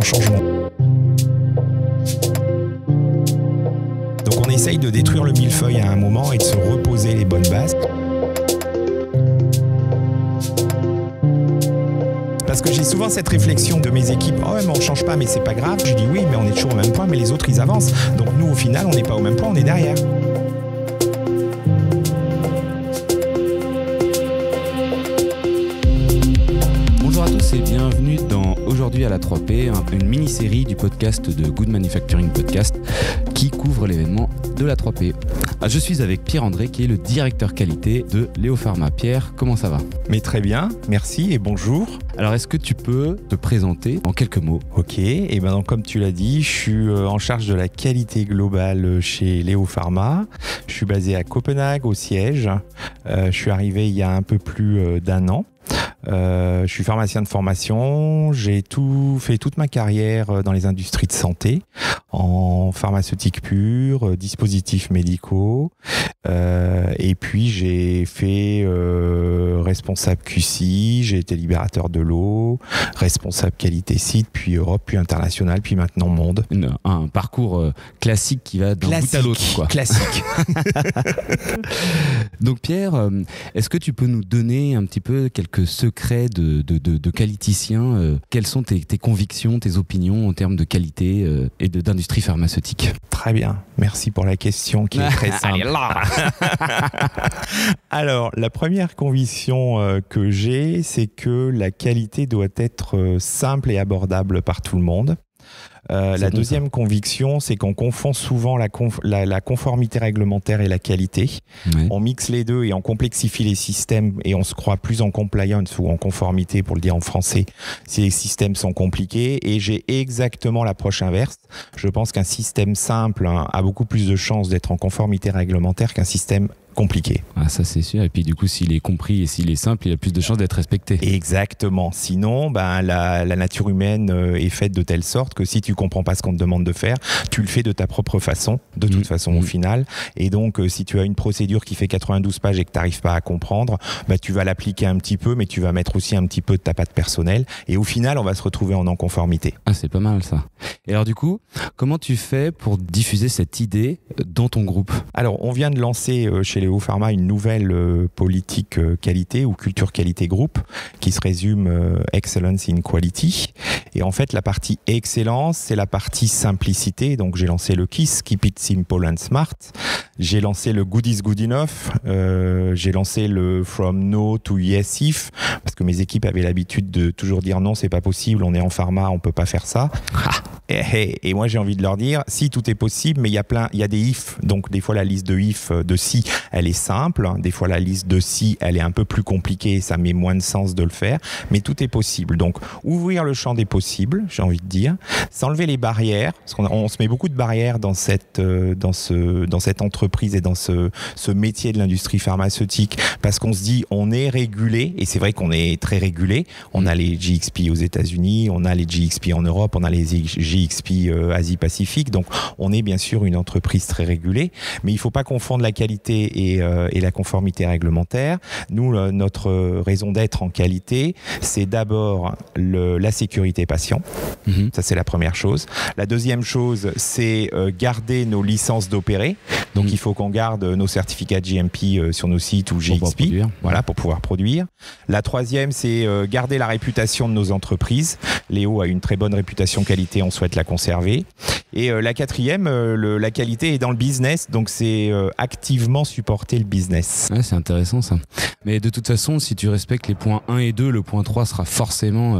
changement. Donc on essaye de détruire le millefeuille à un moment et de se reposer les bonnes bases. Parce que j'ai souvent cette réflexion de mes équipes, oh mais on change pas, mais c'est pas grave. Je dis oui, mais on est toujours au même point, mais les autres ils avancent. Donc nous au final on n'est pas au même point, on est derrière. Bonjour à tous et bienvenue dans Aujourd'hui à la 3P, une mini-série du podcast de Good Manufacturing Podcast qui couvre l'événement de la 3P. Je suis avec Pierre-André qui est le directeur qualité de Léo Pharma. Pierre, comment ça va ? Mais très bien, merci et bonjour. Alors est-ce que tu peux te présenter en quelques mots ? Ok, et ben donc, comme tu l'as dit, je suis en charge de la qualité globale chez Léo Pharma. Je suis basé à Copenhague au siège. Je suis arrivé il y a un peu plus d'un an. Je suis pharmacien de formation, j'ai fait toute ma carrière dans les industries de santé, en pharmaceutique pure, dispositifs médicaux, et puis j'ai fait responsable QC, j'ai été libérateur de l'eau, responsable qualité site, puis Europe, puis international, puis maintenant monde. Un parcours classique qui va d'un bout à l'autre, quoi. Classique. Donc Pierre, est-ce que tu peux nous donner un petit peu quelques secrets de qualiticien, quelles sont tes convictions, tes opinions en termes de qualité et d'industrie pharmaceutique ? Très bien, merci pour la question qui est très simple. Alors, la première conviction que j'ai, c'est que la qualité doit être simple et abordable par tout le monde. La deuxième conviction, c'est qu'on confond souvent la conformité réglementaire et la qualité. Ouais. On mixe les deux et on complexifie les systèmes et on se croit plus en compliance ou en conformité, pour le dire en français, si les systèmes sont compliqués. Et j'ai exactement l'approche inverse. Je pense qu'un système simple a beaucoup plus de chances d'être en conformité réglementaire qu'un système compliqué. Ah, ça c'est sûr. Et puis du coup, s'il est compris et s'il est simple, il a plus de chances d'être respecté. Exactement. Sinon, la nature humaine est faite de telle sorte que si tu comprends pas ce qu'on te demande de faire, tu le fais de ta propre façon, de toute façon au final. Et donc, si tu as une procédure qui fait 92 pages et que tu n'arrives pas à comprendre, tu vas l'appliquer un petit peu, mais tu vas mettre aussi un petit peu de ta patte personnelle. Et au final, on va se retrouver en non-conformité. Ah, c'est pas mal ça. Et alors du coup, comment tu fais pour diffuser cette idée dans ton groupe ? Alors, on vient de lancer chez Léo Pharma une nouvelle politique qualité ou culture qualité groupe qui se résume Excellence in Quality. Et en fait, la partie excellence, c'est la partie simplicité. Donc, j'ai lancé le KISS, Keep It Simple and Smart. J'ai lancé le Good is Good Enough. J'ai lancé le From No to Yes If, parce que mes équipes avaient l'habitude de toujours dire non, c'est pas possible, on est en pharma, on peut pas faire ça. Et moi, j'ai envie de leur dire, si tout est possible, mais il y a des if. Donc, des fois, la liste de if, de si, elle est simple. Des fois, la liste de si, elle est un peu plus compliquée et ça met moins de sens de le faire. Mais tout est possible. Donc, ouvrir le champ des possibles, j'ai envie de dire. S'enlever les barrières. Parce qu'on se met beaucoup de barrières dans cette entreprise et dans ce métier de l'industrie pharmaceutique. Parce qu'on se dit, on est régulé. Et c'est vrai qu'on est très régulé. On a les GXP aux États-Unis, on a les GXP en Europe, on a les GXP Asie-Pacifique. Donc, on est bien sûr une entreprise très régulée. Mais il ne faut pas confondre la qualité et la conformité réglementaire. Nous, notre raison d'être en qualité, c'est d'abord la sécurité patient. Ça, c'est la première chose. La deuxième chose, c'est garder nos licences d'opérer. Donc, il faut qu'on garde nos certificats GMP sur nos sites ou GXP, pour pouvoir produire. La troisième, c'est garder la réputation de nos entreprises. Léo a une très bonne réputation qualité, on souhaite la conserver. Et la quatrième, la qualité est dans le business, donc c'est activement supporter le business. Ouais, c'est intéressant ça. Mais de toute façon, si tu respectes les points 1 et 2, le point 3 sera forcément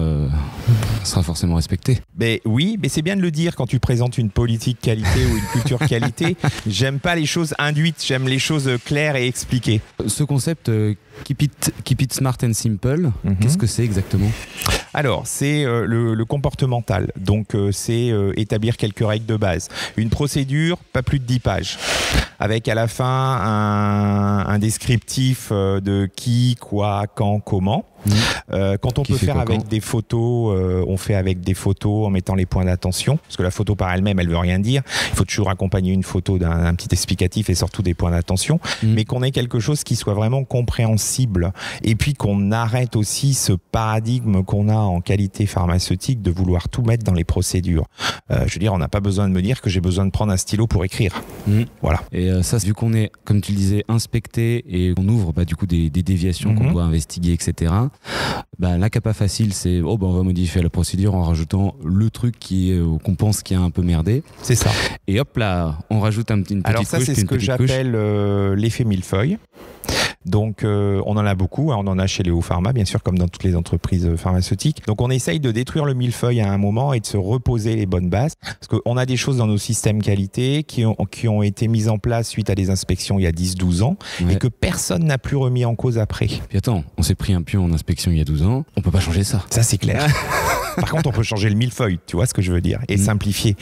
respecté. Mais oui, mais c'est bien de le dire quand tu présentes une politique qualité ou une culture qualité. J'aime pas les choses induites, j'aime les choses claires et expliquées. Ce concept keep it smart and simple, qu'est-ce que c'est exactement ? Alors, c'est le comportemental. Donc, c'est établir quelques règles de base. Une procédure, pas plus de 10 pages. avec à la fin un descriptif de qui, quoi, quand, comment. Quand on peut faire avec des photos, on fait avec des photos en mettant les points d'attention, parce que la photo par elle-même, elle veut rien dire. Il faut toujours accompagner une photo d'un petit explicatif et surtout des points d'attention, mais qu'on ait quelque chose qui soit vraiment compréhensible, et puis qu'on arrête aussi ce paradigme qu'on a en qualité pharmaceutique de vouloir tout mettre dans les procédures. Je veux dire, on n'a pas besoin de me dire que j'ai besoin de prendre un stylo pour écrire. Voilà. Et ça, vu qu'on est, comme tu le disais, inspecté et qu'on ouvre du coup des déviations qu'on doit investiguer, etc. Là, pas facile, c'est on va modifier la procédure en rajoutant le truc qu'on pense qui a un peu merdé. C'est ça. Et hop là, on rajoute une petite couche. Alors ça, c'est ce que j'appelle l'effet millefeuille. Donc on en a beaucoup, on en a chez Léo Pharma bien sûr, comme dans toutes les entreprises pharmaceutiques. Donc on essaye de détruire le millefeuille à un moment et de se reposer les bonnes bases, parce qu'on a des choses dans nos systèmes qualité qui ont été mises en place suite à des inspections il y a 10-12 ans, et que personne n'a plus remis en cause après. Puis attends, on s'est pris un pion en inspection il y a 12 ans, on peut pas changer ça. Ça c'est clair. Par contre, on peut changer le millefeuille, tu vois ce que je veux dire, et simplifier.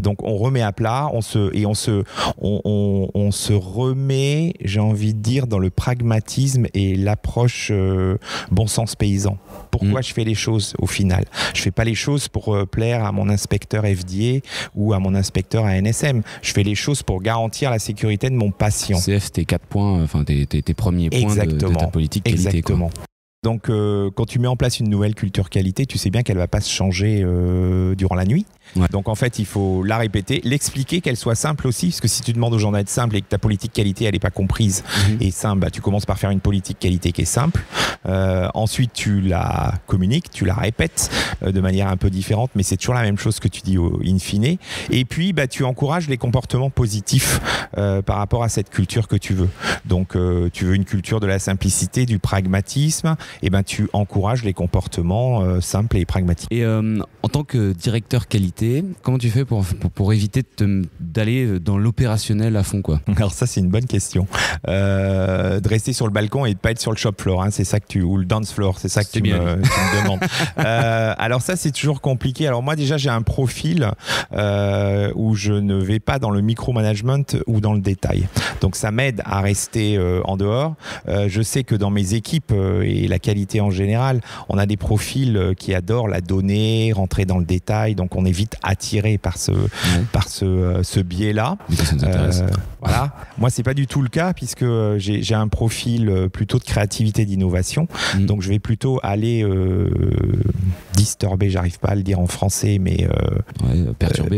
Donc, on remet à plat, on se remet, j'ai envie de dire, dans le pragmatisme et l'approche bon sens paysan. Pourquoi je fais les choses au final? Je fais pas les choses pour plaire à mon inspecteur FDA ou à mon inspecteur ANSM. Je fais les choses pour garantir la sécurité de mon patient. CF, tes 4 points, enfin tes premiers points de ta politique qualité. Exactement. Donc, quand tu mets en place une nouvelle culture qualité, tu sais bien qu'elle ne va pas se changer durant la nuit. Ouais. Donc, en fait, il faut la répéter, l'expliquer, qu'elle soit simple aussi, parce que si tu demandes aux gens d'être simple et que ta politique qualité, elle n'est pas comprise et simple, tu commences par faire une politique qualité qui est simple. Ensuite, tu la communiques, tu la répètes de manière un peu différente, mais c'est toujours la même chose que tu dis in fine. Et puis, tu encourages les comportements positifs par rapport à cette culture que tu veux. Donc, tu veux une culture de la simplicité, du pragmatisme, et tu encourages les comportements simples et pragmatiques. Et en tant que directeur qualité, comment tu fais pour éviter d'aller dans l'opérationnel à fond, quoi? Alors ça, c'est une bonne question. De rester sur le balcon et de pas être sur le shop floor, hein, c'est ça que ou le dance floor, c'est ça que tu me demandes. Alors ça, c'est toujours compliqué. Alors moi, déjà, j'ai un profil où je ne vais pas dans le micromanagement ou dans le détail. Donc ça m'aide à rester en dehors. Je sais que dans mes équipes et la qualité en général, on a des profils qui adorent la donnée, rentrer dans le détail, donc on est vite attiré par ce biais-là. Ça nous intéresse. Voilà. Moi, c'est pas du tout le cas, puisque j'ai un profil plutôt de créativité, d'innovation. Donc je vais plutôt aller disturber, j'arrive pas à le dire en français, mais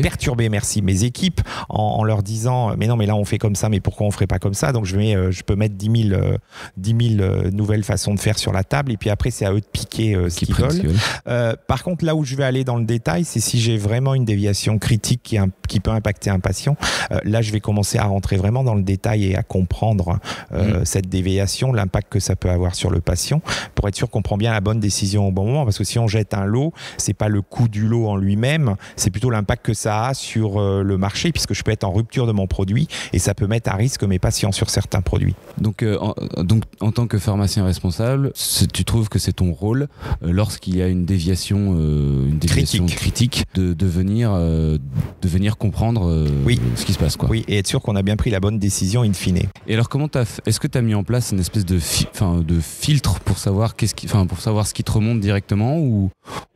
perturber, merci, mes équipes en leur disant mais non, mais là on fait comme ça, mais pourquoi on ferait pas comme ça? Donc je peux mettre 10 000 nouvelles façons de faire sur la table, et puis après c'est à eux de piquer ce qu'ils veulent. Par contre, là où je vais aller dans le détail, c'est si j'ai vraiment une déviation critique qui peut impacter un patient. Là, je vais commencer à rentrer vraiment dans le détail et à comprendre cette déviation, l'impact que ça peut avoir sur le patient, pour être sûr qu'on prend bien la bonne décision au bon moment. Parce que si on jette un lot, c'est pas le coût du lot en lui-même, c'est plutôt l'impact que ça a sur le marché, puisque je peux être en rupture de mon produit et ça peut mettre à risque mes patients sur certains produits. Donc en tant que pharmacien responsable, tu trouves que c'est ton rôle, lorsqu'il y a une déviation critique, de venir comprendre ce qui se passe, quoi. Oui, et être sûr qu'on a bien pris la bonne décision in fine. Et alors, est-ce que tu as mis en place une espèce de filtre pour savoir ce qui te remonte directement, ou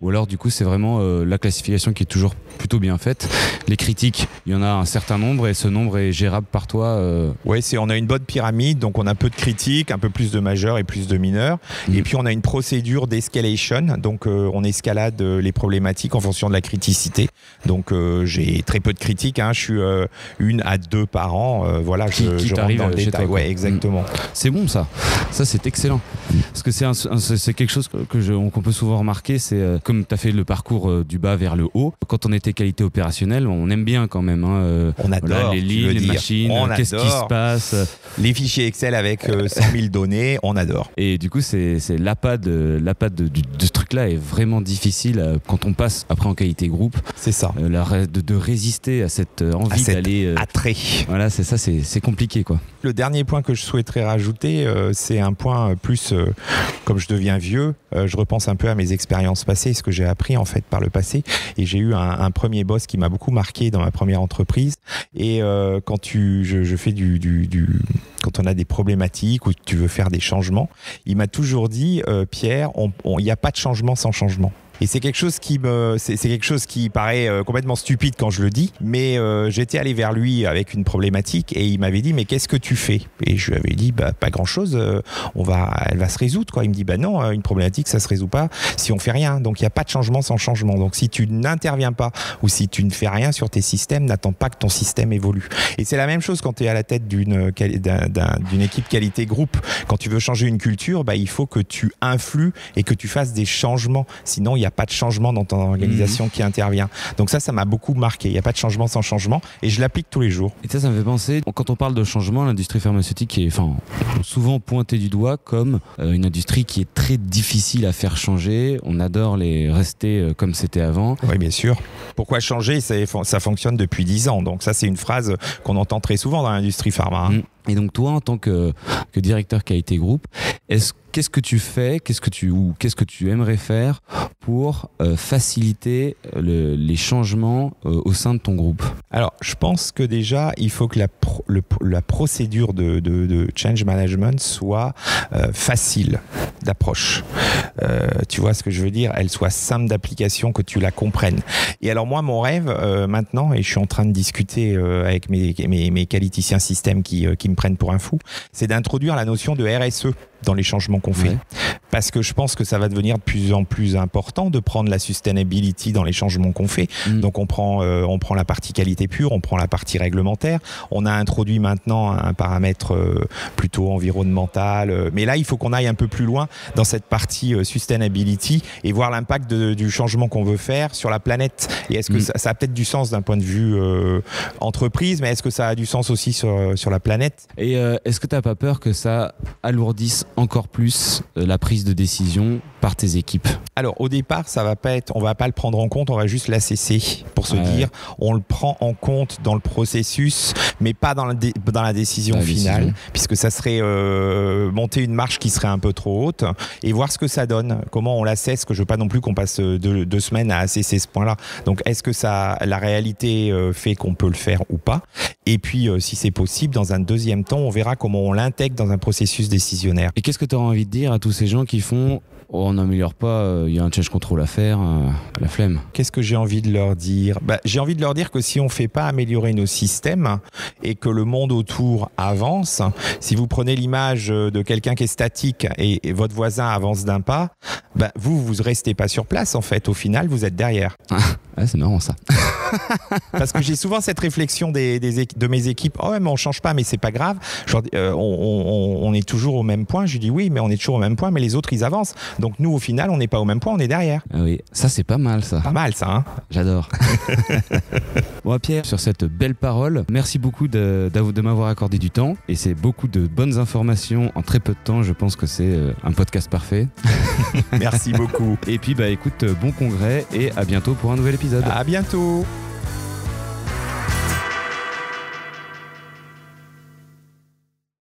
alors du coup c'est vraiment la classification qui est toujours plutôt bien faite? Les critiques, il y en a un certain nombre et ce nombre est gérable par toi? Oui, on a une bonne pyramide, donc on a peu de critiques, un peu plus de majeurs et plus de mineurs. Et puis on a une procédure d'escalation, donc on escalade les problématiques en fonction de la criticité. Donc j'ai très peu de critiques, hein. Je suis 1 à 2 par an. Voilà, je rentre dans le détail. Ouais, exactement. C'est bon ça c'est excellent. Parce que c'est quelque chose qu'on peut souvent remarquer, c'est comme tu as fait le parcours du bas vers le haut. Quand on était qualité opérationnelle, on aime bien quand même. Hein, on adore les lignes, les machines, qu'est-ce qui se passe. Les fichiers Excel avec 100 000 données, on adore. Et du coup, c'est l'appât de ce truc-là est vraiment difficile quand on passe après en qualité groupe. C'est ça. De résister à cette envie d'aller. Attrait. Voilà, c'est ça, c'est compliqué, quoi. Le dernier point que je souhaiterais rajouter, c'est un point plus plus, comme je deviens vieux, je repense un peu à mes expériences passées, ce que j'ai appris en fait par le passé. Et j'ai eu un premier boss qui m'a beaucoup marqué dans ma première entreprise. Et quand je fais quand on a des problématiques ou tu veux faire des changements, il m'a toujours dit, Pierre, il n'y a pas de changement sans changement. Et c'est quelque chose qui paraît complètement stupide quand je le dis, mais j'étais allé vers lui avec une problématique et il m'avait dit mais qu'est-ce que tu fais? Et je lui avais dit pas grand chose, elle va se résoudre quoi. Il me dit non, une problématique ça se résout pas si on fait rien. Donc il n'y a pas de changement sans changement. Donc si tu n'interviens pas ou si tu ne fais rien sur tes systèmes, n'attends pas que ton système évolue. Et c'est la même chose quand tu es à la tête d'une équipe qualité groupe. Quand tu veux changer une culture, il faut que tu influes et que tu fasses des changements. Sinon il n'y a pas de changement dans ton organisation qui intervient. Donc ça m'a beaucoup marqué. Il n'y a pas de changement sans changement et je l'applique tous les jours. Et ça me fait penser, quand on parle de changement, l'industrie pharmaceutique est souvent pointée du doigt comme une industrie qui est très difficile à faire changer. On adore les rester comme c'était avant. Oui, bien sûr. Pourquoi changer? Ça fonctionne depuis 10 ans. Donc ça, c'est une phrase qu'on entend très souvent dans l'industrie pharma. Et donc toi, en tant que directeur qualité groupe, qu'est-ce que tu fais, qu'est-ce que tu aimerais faire pour faciliter les changements au sein de ton groupe? Alors, je pense que déjà, il faut que la procédure de change management soit facile d'approche. Tu vois ce que je veux dire? Elle soit simple d'application, que tu la comprennes. Et alors moi, mon rêve maintenant, et je suis en train de discuter avec mes qualiticiens système qui me prennent pour un fou, c'est d'introduire la notion de RSE dans les changements qu'on fait. Parce que je pense que ça va devenir de plus en plus important de prendre la sustainability dans les changements qu'on fait. Donc on prend la partie qualité pure, on prend la partie réglementaire. On a introduit maintenant un paramètre plutôt environnemental. Mais là, il faut qu'on aille un peu plus loin dans cette partie sustainability et voir l'impact du changement qu'on veut faire sur la planète. Et est-ce que ça a peut-être du sens d'un point de vue entreprise, mais est-ce que ça a du sens aussi sur la planète? Et est-ce que tu n'as pas peur que ça alourdisse encore plus la prise de décision par tes équipes? Alors au départ, on va pas le prendre en compte, on va juste l'assesser pour se dire on le prend en compte dans le processus, mais pas dans la décision finale, puisque ça serait monter une marche qui serait un peu trop haute et voir ce que ça donne, comment on l'assesse, que je veux pas non plus qu'on passe 2 semaines à assesser ce point-là. Donc est-ce que la réalité fait qu'on peut le faire ou pas? Et puis si c'est possible, dans un deuxième temps, on verra comment on l'intègre dans un processus décisionnaire. Et qu'est-ce que tu auras envie de dire à tous ces gens qui font on n'améliore pas, il y a un change control à faire, la flemme? Qu'est-ce que j'ai envie de leur dire? J'ai envie de leur dire que si on ne fait pas améliorer nos systèmes et que le monde autour avance, si vous prenez l'image de quelqu'un qui est statique et votre voisin avance d'un pas, vous restez pas sur place en fait. Au final, vous êtes derrière. C'est marrant ça. Parce que j'ai souvent cette réflexion de mes équipes. Oh ouais, mais on change pas, mais c'est pas grave. Genre, on est toujours au même point. Je dis oui, mais on est toujours au même point, mais les autres ils avancent. Donc nous, au final, on n'est pas au même point, on est derrière. Ah oui, ça c'est pas mal ça. Pas mal ça, hein. J'adore. Bon Pierre, sur cette belle parole, merci beaucoup de m'avoir accordé du temps. Et c'est beaucoup de bonnes informations en très peu de temps. Je pense que c'est un podcast parfait. Merci beaucoup. Et puis écoute, bon congrès et à bientôt pour un nouvel épisode. À bientôt.